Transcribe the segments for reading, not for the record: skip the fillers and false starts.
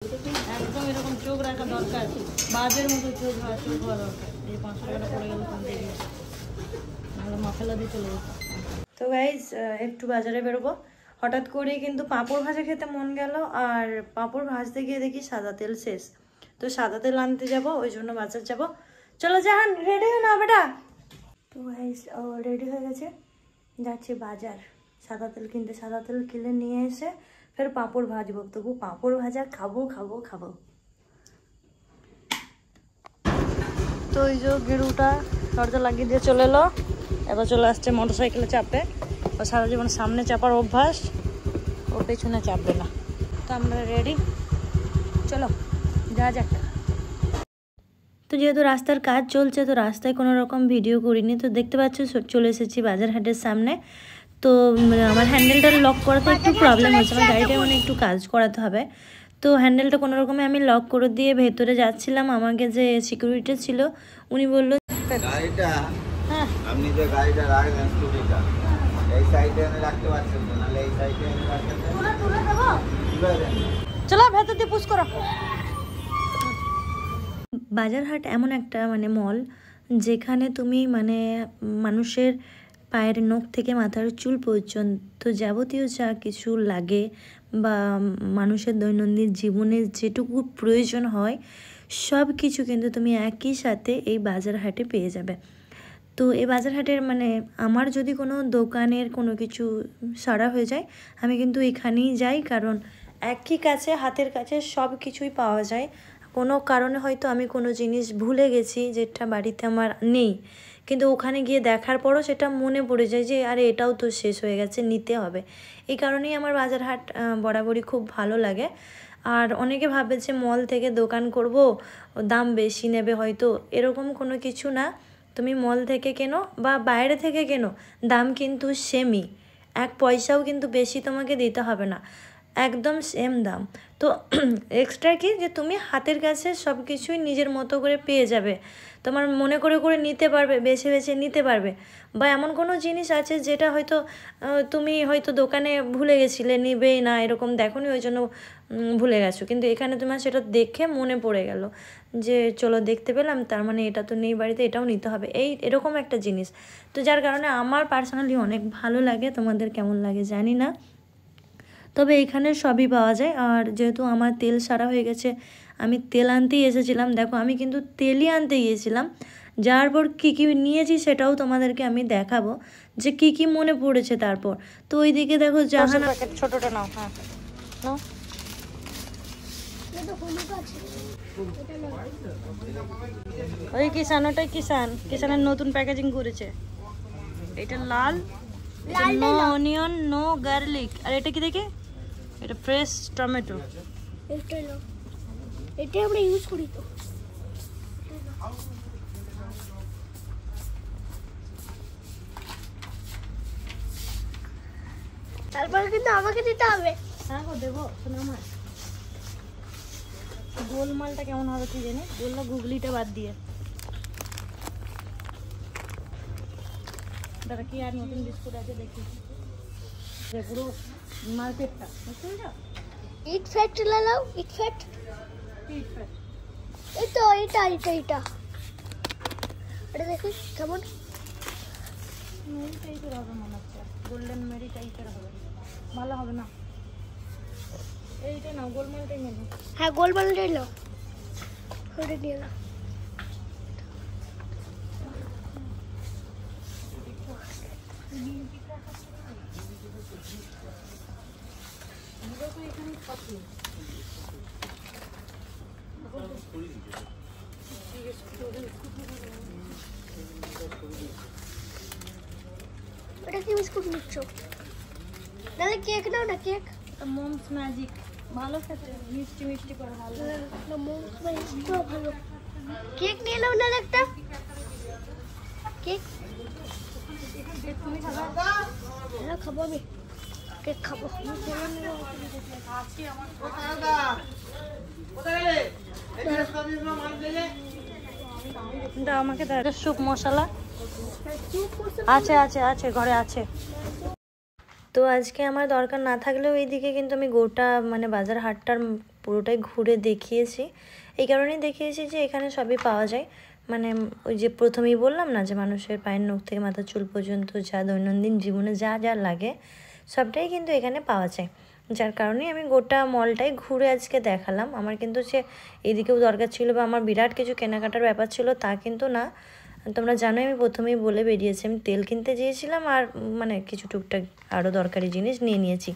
একদম এরকম চোখ রাখা দরকার, বাজের মতো চোখ হওয়া দরকার। এই 500 টাকাটা পড়ে গেল কিনতে গিয়ে, নাহলে মাফেলা দিয়ে চলে যেত। তো গাইজ একটু বাজারে বেরোবো, হঠাৎ করেই কিন্তু পাঁপড় ভাজা খেতে মন গেল, আর পাঁপড় ভাজতে গিয়ে দেখি সাদা তেল শেষ। তো সাদা তেল আনতে যাব, ওই জন্য বাজার যাব। চলো জাহান, রেডি হয়ে না বেটা? তো গাইজ রেডি হয়ে গেছে, যাচ্ছি বাজার সাদা তেল কিনতে। সাদা তেল কিনে নিয়ে এসে ফের পাঁপড় ভাজবো। তবু পাঁপড় ভাজা খাবো খাবো খাবো। তো ওই যে গেরুটা দরজা লাগিয়ে দিয়ে চলে এলো, এবার চলে আসছে মোটর সাইকেলে চাপে। ও সারা জীবন সামনে চাপার অভ্যাস, ও পেছনে চাপবে না। তো আমরা রেডি, চলো যা যাক। তো যেহেতু রাস্তার কাজ চলছে, তো রাস্তায় কোনো রকম ভিডিও করিনি। তো দেখতে পাচ্ছ চলে এসেছি বাজার হাটের সামনে। তো আমার হ্যান্ডেলটা লক করাতে একটু প্রবলেম হচ্ছে, আমার গাড়িটা মানে একটু কাজ করাতে হবে। তো হ্যান্ডেলটা কোনো রকমে আমি লক করে দিয়ে ভেতরে যাচ্ছিলাম। আমাকে যে সিকিউরিটি ছিল উনি বললো গাড়িটা, হ্যাঁ আপনি যে গাড়িটা রাখবেন স্কুটিটা এই সাইডে এনে রাখতে পারছেন না, নাহলে এই সাইডে এনে রাখতে তুলে দেবো। চলো ভেতর দিয়ে পুশ করো। বাজারহাট এমন একটা মানে মল, যেখানে তুমি মানে মানুষের পায়ের নখ থেকে মাথার চুল পর্যন্ত যাবতীয় যা কিছু লাগে বা মানুষের দৈনন্দিন জীবনে যেটুকু প্রয়োজন হয় সব কিছু কিন্তু তুমি একই সাথে এই বাজারহাটে পেয়ে যাবে। তো এই বাজারহাটের মানে আমার যদি কোনো দোকানের কোনো কিছু সারা হয়ে যায়, আমি কিন্তু এখানেই যাই, কারণ একই কাছে হাতের কাছে সব কিছুই পাওয়া যায়। কোনো কারণে হয়তো আমি কোনো জিনিস ভুলে গেছি যেটা বাড়িতে আমার নেই, কিন্তু ওখানে গিয়ে দেখার পরও সেটা মনে পড়ে যায় যে আরে এটাও তো শেষ হয়ে গেছে, নিতে হবে। এই কারণেই আমার বাজারহাট বরাবরই খুব ভালো লাগে। আর অনেকে ভাবে যে মল থেকে দোকান করব, দাম বেশি নেবে হয়তো, এরকম কোনো কিছু না। তুমি মল থেকে কেনো বা বাইরে থেকে কেনো, দাম কিন্তু সেমই, 1 পয়সাও কিন্তু বেশি তোমাকে দিতে হবে না, একদম সেম দাম। তো এক্সট্রা কি যে তুমি হাতের কাছে সব কিছুই নিজের মতো করে পেয়ে যাবে, তোমার মনে করে করে নিতে পারবে, বেছে বেছে নিতে পারবে। বা এমন কোনো জিনিস আছে যেটা হয়তো তুমি হয়তো দোকানে ভুলে গেছিলে, নিবেই না এরকম দেখোনি, ওই জন্য ভুলে গেছো, কিন্তু এখানে তোমার সেটা দেখে মনে পড়ে গেল যে চলো দেখতে পেলাম, তার মানে এটা তো নেই বাড়িতে, এটাও নিতে হবে, এরকম একটা জিনিস। তো যার কারণে আমার পার্সোনালি অনেক ভালো লাগে, তোমাদের কেমন লাগে জানি না, তবে এখানে সবই পাওয়া যায়। আর যেহেতু আমার তেল সারা হয়ে গেছে, আমি তেল আনতেই এসেছিলাম। দেখো আমি কিন্তু তেলই আনতে গিয়েছিলাম, যাওয়ার পর কী কী নিয়েছি সেটাও তোমাদেরকে আমি দেখাবো যে কী কী মনে পড়েছে তারপর। তো ওইদিকে দেখো জাহান, প্যাকেট ছোটোটা নাও, হ্যাঁ নাও। ওই কিষান, ওটাই কিষানের নতুন প্যাকেজিং করেছে। এটা লাল, নো অনিয়ন নো গার্লিক। আর এটা কি দেখি, এটা ফ্রেশ টমেটো। এটা আমরা ইউজ করি তো। তারপরে কিন্তু আমাকে দিতে হবে। হ্যাঁ গো দেবো, শোনো আমার গোলমালটা কেমন হবে কি জানি, বললো গুগলিটা বাদ দিয়ে। দাদা কি আর নতুন বিস্কুট আছে দেখি, পুরো মার্কেটটা ইট ফ্যাট লে নাও, ইট ফ্যাট। এই তো এটা দেখি কেমন মেরি টাইপের হবে মনে হচ্ছে, গোল্ডেন মেরি টাইপের হবে, ভালো হবে না। এইটা নাও, গোলমালটাই নেব। হ্যাঁ গোলমালটাই নাও, ওটা নিয়ে নাও। এটা কি বিস্কুট নিচ্ছ? নাহলে কেক নাও না, কেক। মমস ম্যাজিক ভালো খেতে, মিষ্টি মিষ্টি করে ভালো। না মমস ম্যাজিকটা ভালো। কেক নিয়ে নাও না একটা কেক। তুমি খাবা? হ্যাঁ খাবো, আমি কেক খাবো। দাও আমাকে, দাও স্যুপ মশলা আছে, আছে আছে ঘরে আছে। তো আজকে আমার দরকার না থাকলেও এইদিকে কিন্তু আমি গোটা মানে বাজার হাটটার পুরোটাই ঘুরে দেখিয়েছি। এই কারণেই দেখিয়েছি যে এখানে সবই পাওয়া যায়। মানে ওই যে প্রথমেই বললাম না যে মানুষের পায়ের নখ থেকে মাথার চুল পর্যন্ত যা দৈনন্দিন জীবনে যা যা লাগে সবটাই কিন্তু এখানে পাওয়া যায়। যার কারণেই আমি গোটা মলটাই ঘুরে আজকে দেখালাম। আমার কিন্তু সে এদিকেও দরকার ছিল বা আমার বিরাট কিছু কেনাকাটার ব্যাপার ছিল তা কিন্তু না। তোমরা জানোই আমি প্রথমেই বলে বেরিয়েছি আমি তেল কিনতে চেয়েছিলাম আর মানে কিছু টুকটাক আরও দরকারি জিনিস নিয়ে নিয়েছি।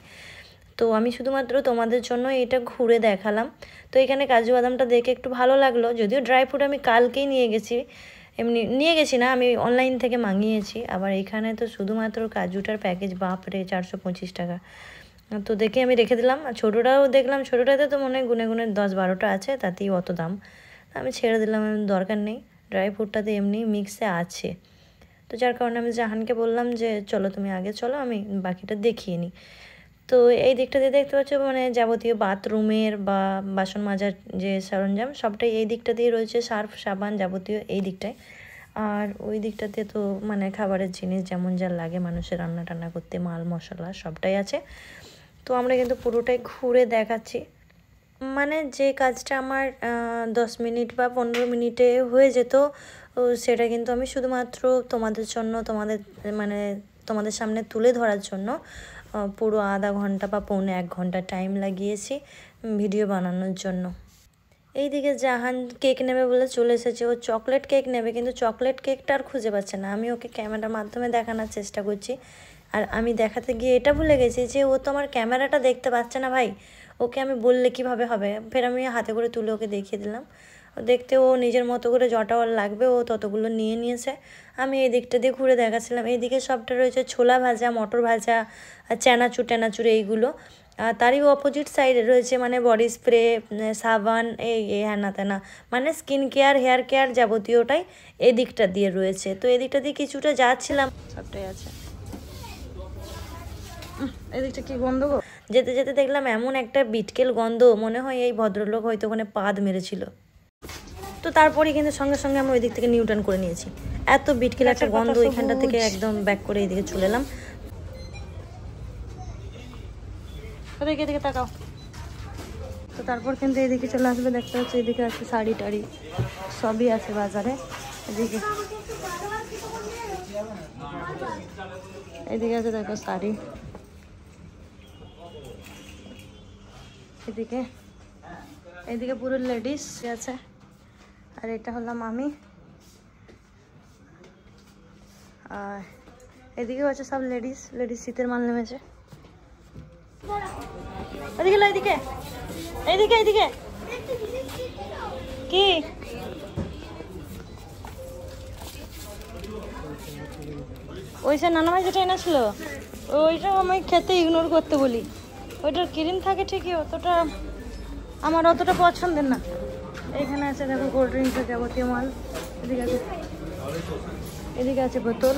তো আমি শুধুমাত্র তোমাদের জন্য এটা ঘুরে দেখালাম। তো এখানে কাজু বাদামটা দেখে একটু ভালো লাগলো, যদিও ড্রাই ফ্রুট আমি কালকেই নিয়ে গেছি, এমনি নিয়ে গেছি না, আমি অনলাইন থেকে মাঙিয়েছি। আবার এখানে তো শুধুমাত্র কাজুটার প্যাকেজ বাপরে 425 টাকা। তো দেখে আমি রেখে দিলাম। আর ছোটোটাও দেখলাম, ছোটোটাতে তো মনে হয় গুনে গুনে 10-12টা আছে, তাতেই অত দাম। আমি ছেড়ে দিলাম, দরকার নেই, ড্রাই ফ্রুটটাতে এমনি মিক্সে আছে। তো যার কারণে আমি জাহানকে বললাম যে চলো তুমি আগে চলো, আমি বাকিটা দেখিয়ে নিই। তো এই দিকটাতে দেখতে পাচ্ছ মানে যাবতীয় বাথরুমের বা বাসন মাজার যে সরঞ্জাম সবটাই এই দিকটাতেই রয়েছে, সার্ফ সাবান যাবতীয় এই দিকটায়। আর ওই দিকটাতে তো মানে খাবারের জিনিস যেমন যা লাগে মানুষের রান্না টান্না করতে, মাল মশলা সবটাই আছে। তো আমরা কিন্তু পুরোটাই ঘুরে দেখাচ্ছি। মানে যে কাজটা আমার 10 মিনিট বা 15 মিনিটে হয়ে যেত সেটা কিন্তু আমি শুধুমাত্র তোমাদের জন্য, তোমাদের সামনে তুলে ধরার জন্য পুরো আধা ঘন্টা বা পৌনে 1 ঘন্টা টাইম লাগিয়েছি ভিডিও বানানোর জন্য। এইদিকে জাহান কেক নেবে বলে চলে এসেছে, ও চকলেট কেক নেবে, কিন্তু চকলেট কেকটা আর খুঁজে পাচ্ছে না। আমি ওকে ক্যামেরার মাধ্যমে দেখানোর চেষ্টা করছি, আর আমি দেখাতে গিয়ে এটা ভুলে গেছি যে ও তো আমার ক্যামেরাটা দেখতে পাচ্ছে না ভাই, ওকে আমি বললে কিভাবে হবে। ফের আমি হাতে করে তুলে ওকে দেখিয়ে দিলাম। দেখতে ও নিজের মতো করে যটা ওর লাগবে ও ততগুলো নিয়ে নিয়েছে। আমি এই দিকটা দিয়ে ঘুরে দেখাচ্ছিলাম। এইদিকে সবটা রয়েছে ছোলা ভাজা, মটর ভাজা, চানাচুর টানাচুর এইগুলো। আর তারই অপোজিট সাইডে রয়েছে মানে বডি স্প্রে, সাবান, এই হ্যানা তেনা, মানে স্কিন কেয়ার, হেয়ার কেয়ার যাবতীয়টাই এই দিকটা দিয়ে রয়েছে। তো এই দিকটা দিয়ে কিছুটা যাচ্ছিলাম, সবটাই আছে। এদিকটা কি গন্ধ গো, যেতে যেতে দেখলাম এমন একটা বিটকেল গন্ধ, মনে হয় এই ভদ্রলোক হয়তো ওখানে পাদ মেরেছিল। তো তারপরে কিন্তু সঙ্গে সঙ্গে আমরা ওই দিক থেকে নিউটার্ন করে নিয়েছি। এত বিটকেল একটা গন্ধ, এখানটা থেকে একদম ব্যাক করে এইদিকে চলে এলাম। এদিকে তাকাও। তো তারপর কিন্তু এইদিকে চলে আসবে, দেখতে পাচ্ছি এদিকে আছে শাড়ি টাড়ি সবই আছে বাজারে। এদিকে আছে দেখো শাড়ি, এদিকে পুরো লেডিস আছে। আর এটা হলাম আমি, আর এদিকেও আছে সব লেডিস শীতের মাল নেমেছে। এদিকে এদিকে এদিকে এদিকে কি ওইসব নানামাই যেটা এনেছিল ওইটা আমি খেতে ইগনোর করতে বলি। ওইটার ক্রিম থাকে ঠিকই, অতটা আমার অতটা পছন্দের না। এখানে আছে দেখো কোল্ড ড্রিঙ্কসের যাবতীয় মাল। এদিকে আছে বোতল।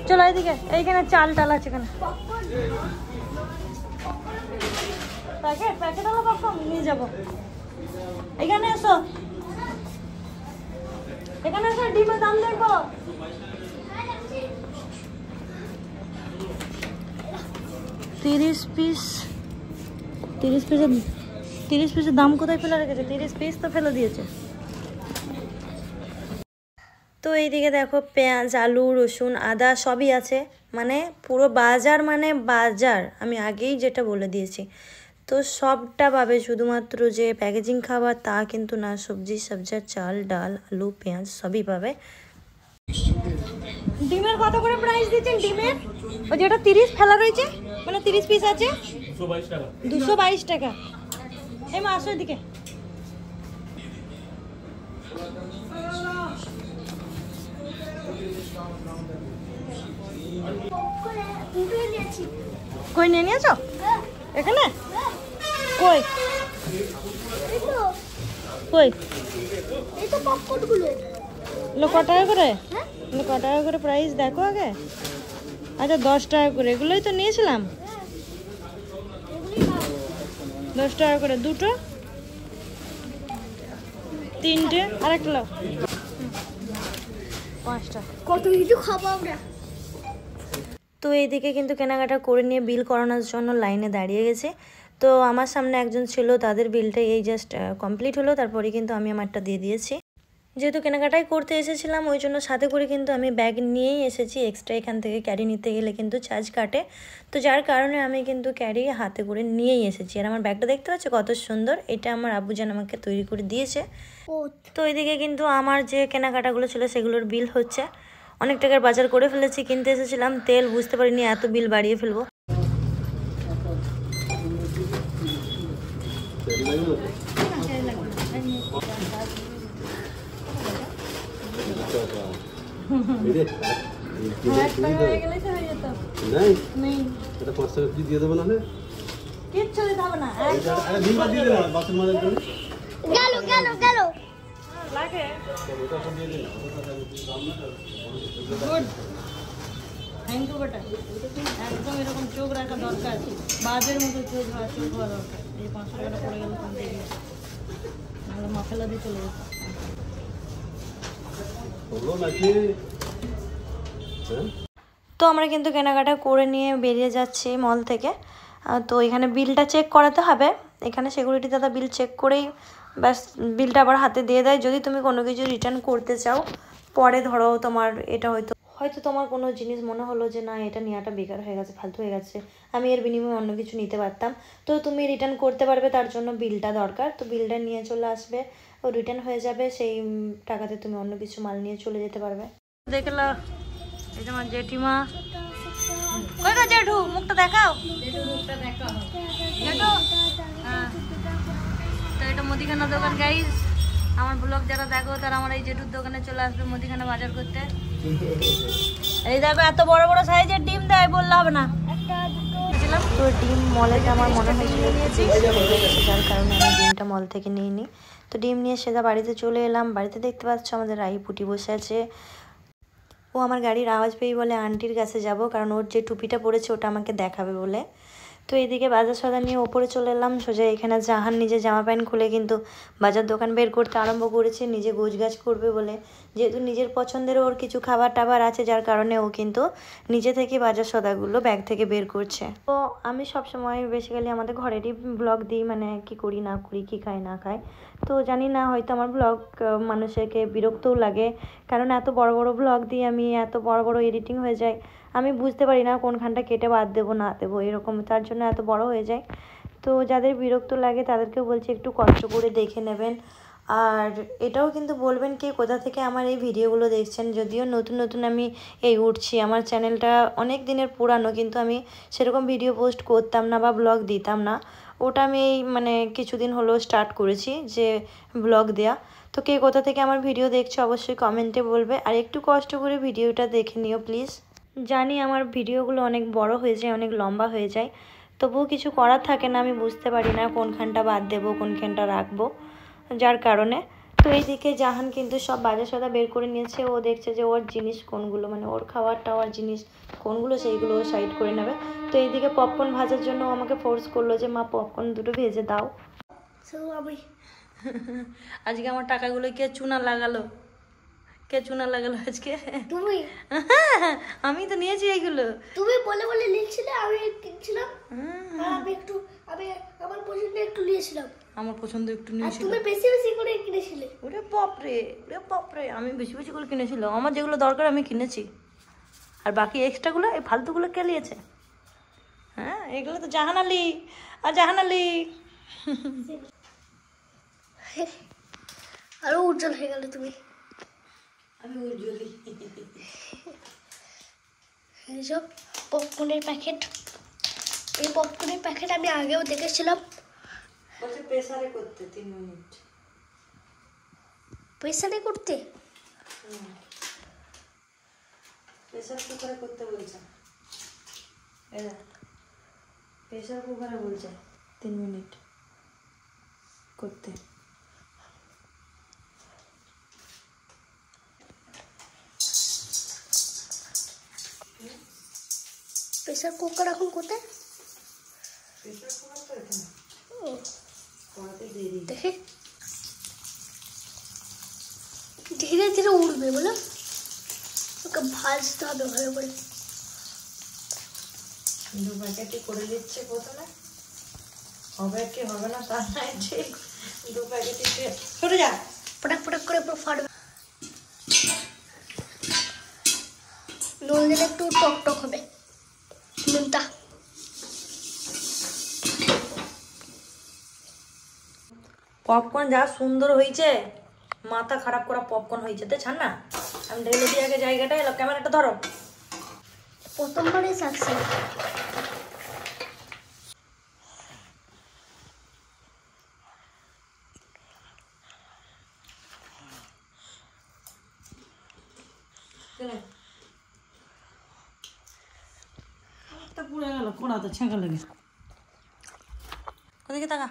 চলো এদিকে, এইখানে চাল টাল আছে, এখানে প্যাকেট হলো পপকর্ন নিয়ে যাবো। এখানে এসো, ডিমের দাম দেখো। 30 পিসের দাম কোথায় ফেলে রেখেছে? 30 পিস তো ফেলে দিয়েছে। তো এইদিকে দেখো পেঁয়াজ, আলু, রসুন, আদা সবই আছে, মানে পুরো বাজার, মানে বাজার আমি আগেই যেটা বলে দিয়েছি। তো সবটা পাবে, শুধুমাত্র যে প্যাকেজিং খাবার তা কিন্তু না, সবজি সবজার, চাল ডাল, আলু, পেঁয়াজ সবই পাবে। ডিমের কত করে প্রাইস দিচ্ছেন ডিমের? ওই যেটা 30 ফেলা রয়েছে, মানে 30 পিস আছে 222 টাকা। এই মা আসো এদিকে। কই নিয়ে নিয়েছো এখানে? কই কই ক টাকা করে? ক টাকা করে প্রাইস দেখো আগে। আচ্ছা 10 টাকা করে, এগুলোই তো নিয়েছিলাম। 10 টাকা করে দুটো, 3টে, আর একটা লাও 5টা। কত কিছু খাবো আমরা। তো এইদিকে কিন্তু কেনাকাটা করে নিয়ে বিল করানোর জন্য লাইনে দাঁড়িয়ে গেছে। তো আমার সামনে একজন ছিল, তাদের বিলটা এই জাস্ট কমপ্লিট হলো, তারপরে কিন্তু আমি আমারটা দিয়ে দিয়েছি। যেহেতু কেনাকাটাই করতে এসেছিলাম ওই জন্য সাথে করে কিন্তু আমি ব্যাগ নিয়েই এসেছি। এক্সট্রা এখান থেকে ক্যারি নিতে গেলে কিন্তু চার্জ কাটে, তো যার কারণে আমি কিন্তু ক্যারি হাতে করে নিয়েই এসেছি। আর আমার ব্যাগটা দেখতে পাচ্ছ কত সুন্দর, এটা আমার আব্বুজান আমাকে তৈরি করে দিয়েছে। তো এদিকে কিন্তু আমার যে কেনাকাটাগুলো ছিল সেগুলোর বিল হচ্ছে। অনেক টাকার বাজার করে ফেলেছি, কিনতে এসেছিলাম তেল, বুঝতে পারিনি এত বিল বাড়িয়ে ফেলবো। থ্যাংক ইউ বেটা, একদম এরকম চোখ রাখা দরকার, বাজের মতো চোখ হওয়া দরকার। এই 500 টাকাটা পড়ে গেল কিনতে গিয়ে, নাহলে মাফেলা দিয়ে চলে যেত। তো আমরা কিন্তু কেনাকাটা করে নিয়ে বেরিয়ে যাচ্ছি মল থেকে। তো এখানে বিলটা চেক করাতে হবে, এখানে সিকিউরিটি দাদা বিল চেক করেই ব্যাস বিলটা আবার হাতে দিয়ে দেয়। যদি তুমি কোনো কিছু রিটার্ন করতে চাও, পরে ধরো তোমার এটা হয়তো তোমার কোনো জিনিস মনে হলো যে না এটা নেওয়াটা বেকার হয়ে গেছে, ফালতু হয়ে গেছে, আমি এর বিনিময়ে অন্য কিছু নিতে পারতাম, তো তুমি রিটার্ন করতে পারবে। তার জন্য বিলটা দরকার, তো বিলটা নিয়ে চলে আসবে, ও রিটার্ন হয়ে যাবে, সেই টাকাতে তুমি অন্য কিছু মাল নিয়ে চলে যেতে পারবে। দেখলো এই তোমার জেঠিমা, কই গো জেঠু, মুখটা দেখাও, জেঠু। হ্যাঁ, তো এটা মুদিখানা দোকান গাইস। আমার ব্লগ যারা দেখো তারা আমার এই জেঠুর দোকানে চলে আসবে মুদিখানা বাজার করতে। এই দেখো এত বড় বড় সাইজের ডিম দেয়, বললে হবে না। তো ডিম মলে আমার মনে হয়েছিল যার কারণে আমি ডিমটা মল থেকে নিইনি। তো ডিম নিয়ে সেটা বাড়িতে চলে এলাম। বাড়িতে দেখতে পাচ্ছ আমাদের রাই পুটি বসে আছে। ও আমার গাড়ির আওয়াজ পেয়ে বলে আন্টির কাছে যাব, কারণ ওর যে টুপিটা পরেছে ওটা আমাকে দেখাবে বলে। তো এইদিকে বাজার সদা নিয়ে ওপরে চলে এলাম সোজা। এখানে জাহান নিজে জামা প্যান্ট খুলে কিন্তু বাজার দোকান বের করতে আরম্ভ করেছে, নিজে গোছগাছ করবে বলে। যেহেতু নিজের পছন্দের ওর কিছু খাবার টাবার আছে, যার কারণে ও কিন্তু নিজে থেকে বাজার সদাগুলো ব্যাগ থেকে বের করছে। তো আমি সবসময় বেসিক্যালি আমাদের ঘরেরই ব্লগ দিই, মানে কি করি না করি, কি খাই না খাই। তো জানি না, হয়তো আমার ব্লগ মানুষকে বিরক্তও লাগে, কারণ এত বড় বড় ব্লগ দিই আমি, এত বড় বড় এডিটিং হয়ে যায়, আমি বুঝতে পারি না কোনখানটা কেটে বাদ দেবো না দেবো এরকম, তার জন্য এত বড় হয়ে যায়। তো যাদের বিরক্ত লাগে তাদেরকে বলছি একটু কষ্ট করে দেখে নেবেন। আর এটাও কিন্তু বলবেন কে কোথা থেকে আমার এই ভিডিওগুলো দেখছেন। যদিও নতুন নতুন আমি এই উঠছি, আমার চ্যানেলটা অনেক দিনের পুরানো, কিন্তু আমি সেরকম ভিডিও পোস্ট করতাম না বা ব্লগ দিতাম না। ওটা আমি এই মানে কিছুদিন হলো স্টার্ট করেছি যে ব্লগ দেয়া। তো কে কোথা থেকে আমার ভিডিও দেখছো অবশ্যই কমেন্টে বলবে, আর একটু কষ্ট করে ভিডিওটা দেখে নিও প্লিজ। জানি আমার ভিডিওগুলো অনেক বড় হয়ে যায়, অনেক লম্বা হয়ে যায়, তবুও কিছু করার থাকে না, আমি বুঝতে পারি না কোনখানটা বাদ দেবো কোনখানটা রাখবো, যার কারণে। তো এইদিকে জাহান কিন্তু সব বাজার সদা বের করে নিয়েছে। ও দেখছে যে ওর জিনিস কোনগুলো, মানে ওর খাওয়ার টাওয়ার জিনিস কোনগুলো সেইগুলো ও সাইড করে নেবে। তো এইদিকে পপকর্ন ভাজার জন্য আমাকে ফোর্স করলো যে মা পপকর্ন দুটো ভেজে দাও। আজকে আমার টাকাগুলো কে চুনা লাগালো, কে চুনা লাগালো আজকে? তুমি। আমি তো নিয়েছি এইগুলো, তুমি বলে বলে নিচ্ছিলে, আমি কিনছিলাম, আমি আমার পছন্দ একটু নিয়েছিলাম, আমার পছন্দ একটু নিয়েছিল। তুমি বেশি বেশি করে কিনেছিলে। ওরে বাপরে, ওরে বাপরে, আমি বেশি বেশি করে কিনেছিলাম, আমার যেগুলো দরকার আমি কিনেছি, আর বাকি এক্সট্রাগুলো এই ফালতুগুলো কে নিয়েছে? হ্যাঁ, এগুলো তো জাহান আলী আর জাহান আলী। আরো উজ্জ্বল হয়ে গেল তুমি। আমি উজ্জ্বলি। এইসব পপকর্নের প্যাকেট, এই পপকর্নের প্যাকেট আমি আগেও দেখেছিলাম। বলছে প্রেসারে করতে 3 মিনিট। প্রেসারে করতে? প্রেসার কুকারে করতে বলছে, এরা প্রেসার কুকারে বলছে 3 মিনিট করতে। প্রেসার কুকার এখন কোথায়? প্রেসার কুকার তো এখানে, কড়াতে দিয়ে দিই। দেখে ধীরে ধীরে উঠবে বলো, ওকে ভাজতে হবে ভালো করে। 2 প্যাকেটই করে দিচ্ছে প্রথমে, হবে কি হবে না তার নাই ঠিক। 2 প্যাকেটই সরে যা, পটাক পটাক করে পুরো ফাটবে। নুন দিলে একটু টক টক হবে নুনটা। পপকর্ন যা সুন্দর হয়েছে, মাথা খারাপ করা পপকর্ন হয়েছে। তো ছাড় না, আমি ঢেলে দিয়ে আগে জায়গাটা এলো। ক্যামেরাটা ধরো। প্রথমবারই সাকসেস। পুড়ে গেল, কোড়াতে ছেঁকা লেগে। ওদিকে তাকা।